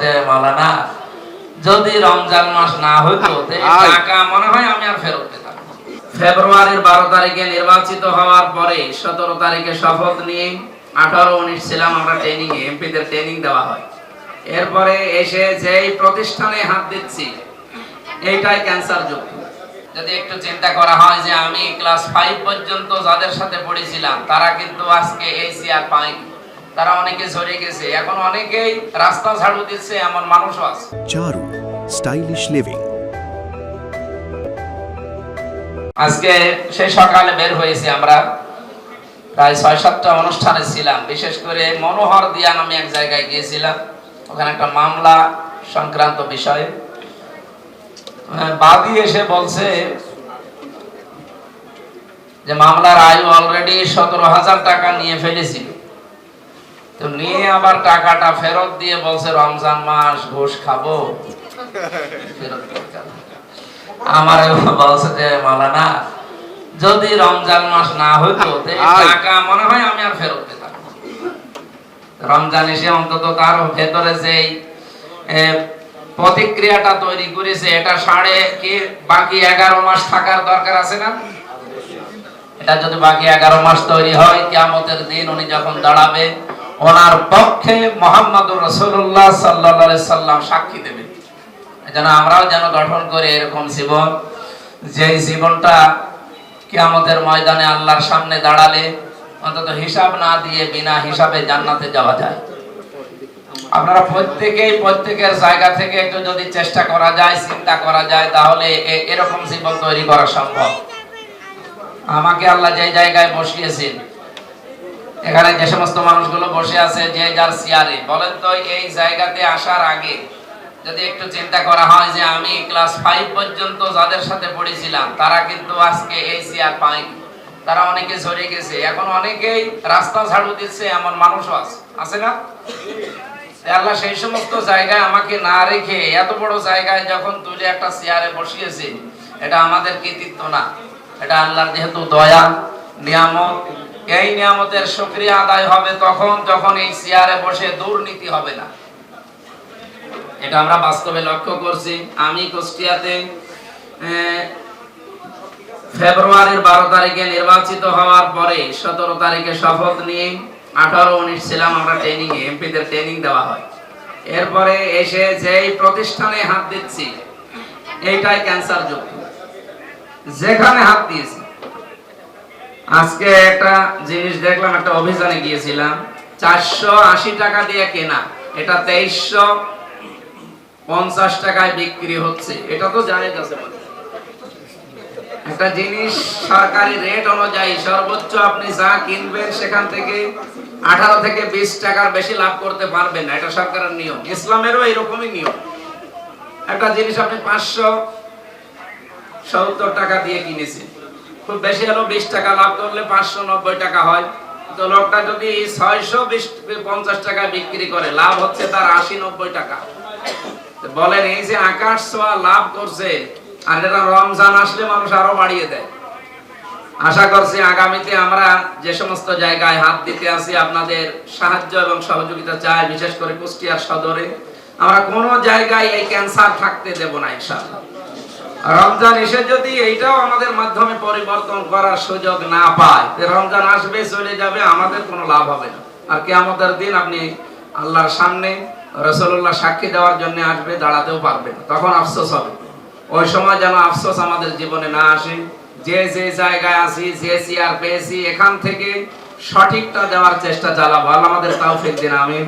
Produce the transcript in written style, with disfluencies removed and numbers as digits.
যে মাওলানা যদি রমজান মাস না হইতো টাকা মনে হয় আমি আর ফেরত পেতাম। ফেব্রুয়ারির 12 তারিখে নির্বাচিত হওয়ার পরে 17 তারিখে শপথ নিয়ে 18-19 ছিলাম আমরা ট্রেনিং এ, এমপিদের ট্রেনিং দেওয়া হয়। এরপরে এসে যেই প্রতিষ্ঠানে হাত দিচ্ছি এইটাই ক্যান্সার যুক্ত। যদি একটু চিন্তা করা হয় যে আমি ক্লাস 5 পর্যন্ত যাদের সাথে পড়েছিলাম তারা কিন্তু আজকে এই চেয়ার পায়নি, তারা অনেকে ঝরে গেছে, এখন অনেকেই রাস্তা ঝাড়ু দিচ্ছে, এমন মানুষও আছে। চারু স্টাইলিশ লিভিং। আজকে সেই সকালে বের হয়েছি আমরা, প্রায় 6-7টা অনুষ্ঠানে ছিলাম। বিশেষ করে মনোহর দিয়া নামে এক জায়গায় গিয়েছিলাম, ওখানে একটা মামলা সংক্রান্ত বিষয়ে বাদী এসে বলছে যে মামলার আয়ু অলরেডি 17,000 টাকা নিয়ে ফেলেছিল, তো নিয়ে আবার টাকাটা ফেরত দিয়ে বলছে রমজান মাস ঘুষ খাবো, ফেরত করতে। আমার বলছে যে মাওলানা যদি রমজান মাস না হইতো টাকা মনে হয় আমি আর ফেরত পেতাম। রমজান এসে অন্তত তার ভেতরে যেই প্রতিক্রিয়াটা তৈরি করেছে এটা বাকি 11 মাস থাকার দরকার আছে না? এটা যদি বাকি 11 মাস তৈরি হয়, কিয়ামতের দিন উনি যখন দাঁড়াবে ওনার পক্ষে মুহাম্মদুর রাসূলুল্লাহ সাল্লাল্লাহু আলাইহি সাল্লাম সাক্ষী দেবে। যেন আমরাও যেন গঠন করে এরকম জীবন, যে জীবনটা কিয়ামতের ময়দানে আল্লাহর সামনে দাঁড়ালে অন্তত হিসাব না দিয়ে বিনা হিসাবে জান্নাতে যাওয়া যায়। আপনারা প্রত্যেকের জায়গা থেকে একটু যদি চেষ্টা করা যায়, চিন্তা করা যায়, তাহলে এরকম জীবন তৈরি করা সম্ভব। আমাকে আল্লাহ যে জায়গায় বসিয়েছেন, এখানে যে সমস্ত মানুষগুলো বসে আছে যে যার চেয়ারে, বলেন তো এই জায়গাতে আসার আগে যদি একটু চিন্তা করা হয় যে আমি ক্লাস 5 পর্যন্ত যাদের সাথে পড়েছিলাম তারা কিন্তু আজকে এই চেয়ার পায়নি, তারা অনেকে ঝরে গেছে, এখন অনেকেই রাস্তা ঝাড়ু দিচ্ছে, এমন মানুষও আছে না? আল্লাহ সেই সমস্ত জায়গায় আমাকে না রেখে এত বড় জায়গায় যখন তুলে একটা চেয়ারে বসিয়েছে, এটা আমাদের কৃতিত্ব না, এটা আল্লাহর যেহেতু দয়া নিয়ামত। এই নিয়ামতের শুকরিয়া আদায় হবে তখন যখন এই চেয়ারে বসে দুর্নীতি হবে না। এটা আমরা বাস্তবে লক্ষ্য করছি। আমি কুষ্টিয়াতে ফেব্রুয়ারির 12 তারিখে নির্বাচিত হওয়ার পরে 17 তারিখে শপথ নিয়ে 18-19 ছিলাম আমরা ট্রেনিং এ, এমপিদের ট্রেনিং দেওয়া হয়। এরপরে এসে যেই প্রতিষ্ঠানে হাত দিচ্ছি এইটাই ক্যান্সার যুক্ত, যেখানে হাত দিয়েছি। আজকে একটা জিনিস দেখলাম, একটা অভিযানে গিয়েছিলাম, 480 টাকা দিয়ে কেনা, এটা 2350 টাকায় বিক্রি হচ্ছে। এটা তো জায়েজ আছে। একটা জিনিস সরকারি রেট অনুযায়ী সর্বোচ্চ আপনি যা কিনবেন সেখান থেকে 18 থেকে 20 টাকার বেশি লাভ করতে পারবেন না, এটা সরকারের নিয়ম। ইসলামেরও এরকমই নিয়ম। একটা জিনিস আপনি 570 টাকা দিয়ে কিনেছেন, খুব বেশি হলো 20 টাকা লাভ করলে 590 টাকা হয়। তো লোকটা যদি 650 টাকা বিক্রি করে, লাভ হচ্ছে তার 80-90 টাকা। বলেন এই যে আকাশ ছোঁয়া লাভ করছে, আর এটা রমজান আসলে মানুষ আরো বাড়িয়ে দেয়। আশা করছি আগামীতে আমরা যে সমস্ত জায়গায় হাত দিতে আসি আপনাদের সাহায্য এবং সহযোগিতা চাই, বিশেষ করে কুষ্টিয়ার সদরে আমরা কোনো জায়গায় এই ক্যান্সার থাকতে দেব না ইনশাআল্লাহ। রমজান এসে যদি এইটাও আমাদের মাধ্যমে পরিবর্তন করার সুযোগ না পায়, রমজান আসবে চলে যাবে, আমাদের কোনো লাভ হবে না। আর কিয়ামতের দিন আপনি আল্লাহর সামনে রাসূলুল্লাহ সাক্ষী দেওয়ার জন্য আসবে, দাঁড়াতেও পারবেন, তখন আফসোস হবে। ওই সময় যেন আফসোস আমাদের জীবনে না আসে। যে জায়গায় আছি, যে চেয়ার পেয়েছি, এখান থেকে সঠিকটা দেওয়ার চেষ্টা চালাবো। আল্লাহ আমাদের তৌফিক দিন, আমিন।